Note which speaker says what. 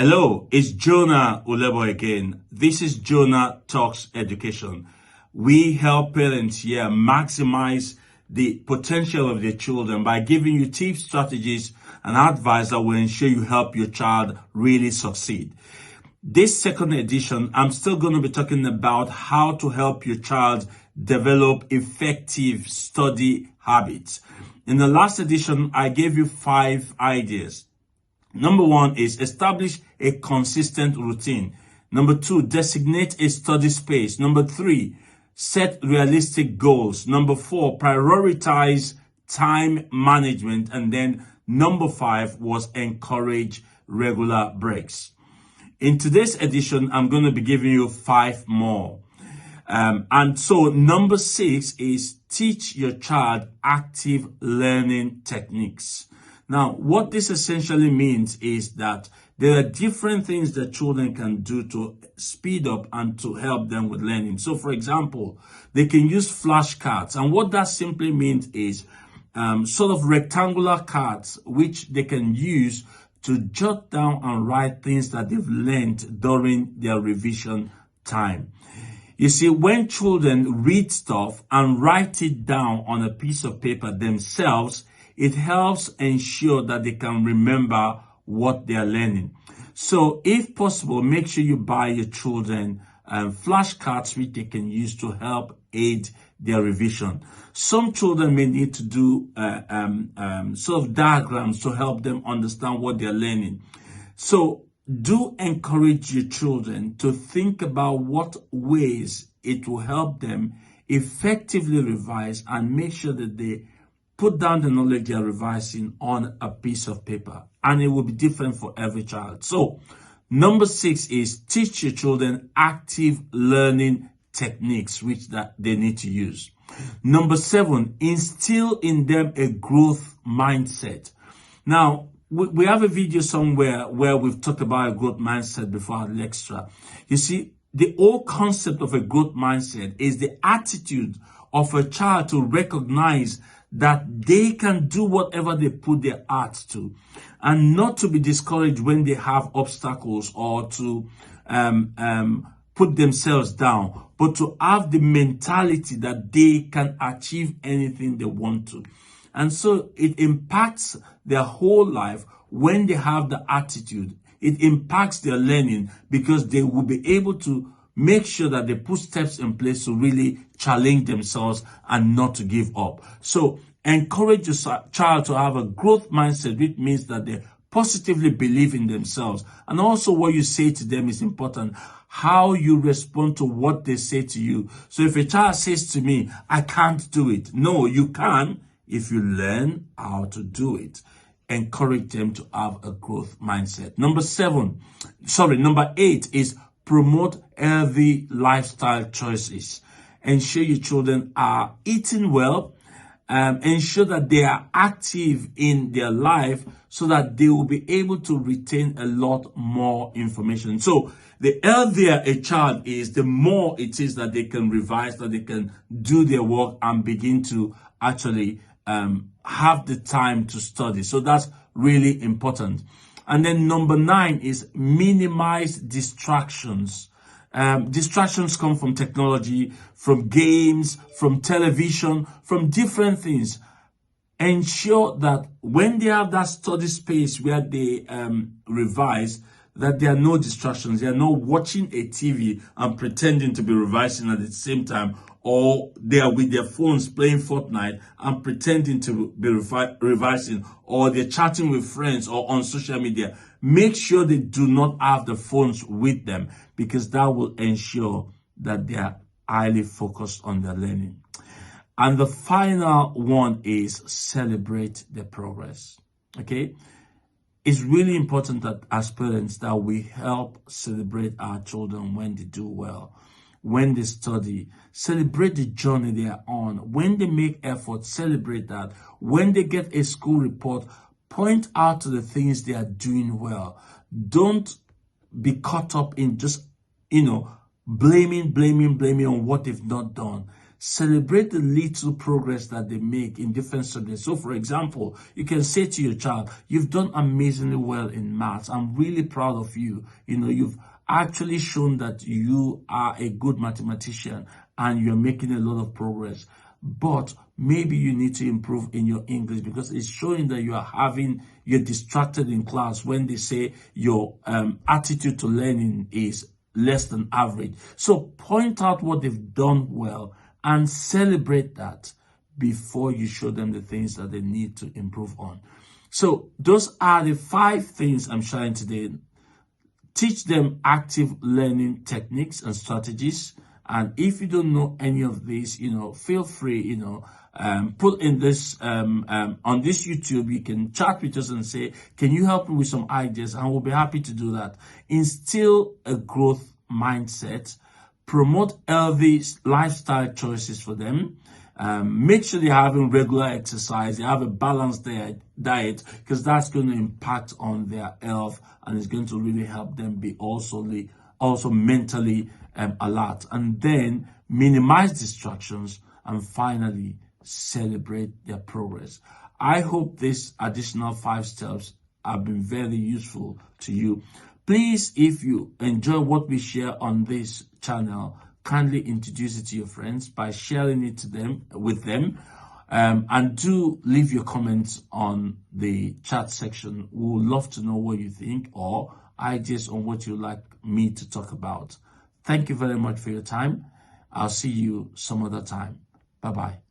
Speaker 1: Hello, it's Jonah Ulebo again. This is Jonah Talks Education. We help parents here maximize the potential of their children by giving you tips, strategies, and advice that will ensure you help your child really succeed. This second edition, I'm still going to be talking about how to help your child develop effective study habits. In the last edition, I gave you 5 ideas. Number 1 is establish a consistent routine. Number 2, designate a study space. Number 3, set realistic goals. Number 4, prioritize time management. And then number 5 was encourage regular breaks. In today's edition, I'm going to be giving you 5 more. And so number 6 is teach your child active learning techniques. Now, what this essentially means is that there are different things that children can do to speed up and to help them with learning. So, for example, they can use flashcards. And what that simply means is sort of rectangular cards, which they can use to jot down and write things that they've learned during their revision time. You see, when children read stuff and write it down on a piece of paper themselves, it helps ensure that they can remember what they are learning. So if possible, make sure you buy your children flashcards which they can use to help aid their revision. Some children may need to do sort of diagrams to help them understand what they're learning. So do encourage your children to think about what ways it will help them effectively revise and make sure that they put down the knowledge they are revising on a piece of paper, and it will be different for every child. So, number 6 is teach your children active learning techniques, which that they need to use. Number 7, instill in them a growth mindset. Now, we have a video somewhere where we've talked about a growth mindset before our lecture. You see, the whole concept of a growth mindset is the attitude of a child to recognize that they can do whatever they put their hearts to, and not to be discouraged when they have obstacles or to put themselves down, but to have the mentality that they can achieve anything they want to. And so it impacts their whole life when they have the attitude. It impacts their learning because they will be able to make sure that they put steps in place to really challenge themselves and not to give up. So encourage your child to have a growth mindset, which means that they positively believe in themselves. And also what you say to them is important. How you respond to what they say to you. So if a child says to me, I can't do it. No, you can if you learn how to do it. Encourage them to have a growth mindset. Number 8 is promote healthy lifestyle choices. Ensure your children are eating well. Ensure that they are active in their life so that they will be able to retain a lot more information. So the healthier a child is, the more it is that they can revise, that they can do their work and begin to actually have the time to study. So that's really important. And then number 9 is minimize distractions. Distractions come from technology, from games, from television, from different things. Ensure that when they have that study space where they revise, that there are no distractions. They are not watching a TV and pretending to be revising at the same time, or they are with their phones playing Fortnite and pretending to be revising, or they're chatting with friends or on social media. Make sure they do not have the phones with them, because that will ensure that they are highly focused on their learning. And the final one is celebrate the progress. Okay? It's really important that as parents that we help celebrate our children when they do well, when they study, celebrate the journey they are on. When they make effort, celebrate that. When they get a school report, point out to the things they are doing well. Don't be caught up in just, blaming on what they've not done. Celebrate the little progress that they make in different subjects. So, for example, you can say to your child, you've done amazingly well in maths. I'm really proud of you. You've actually shown that you are a good mathematician and you're making a lot of progress. But maybe you need to improve in your English, because it's showing that you're distracted in class when they say your attitude to learning is less than average. So point out what they've done well and celebrate that before you show them the things that they need to improve on. So those are the 5 things I'm sharing today. Teach them active learning techniques and strategies. And if you don't know any of these, feel free, put in this on this YouTube. You can chat with us and say, can you help me with some ideas? And we'll be happy to do that. Instill a growth mindset. Promote healthy lifestyle choices for them. Make sure they're having regular exercise, they have a balanced diet, because that's going to impact on their health and it's going to really help them be also mentally alert. And then minimize distractions, and finally celebrate their progress. I hope these additional 5 steps have been very useful to you. Please, if you enjoy what we share on this channel, kindly introduce it to your friends by sharing it with them. And do leave your comments on the chat section. We would love to know what you think or ideas on what you'd like me to talk about. Thank you very much for your time. I'll see you some other time. Bye-bye.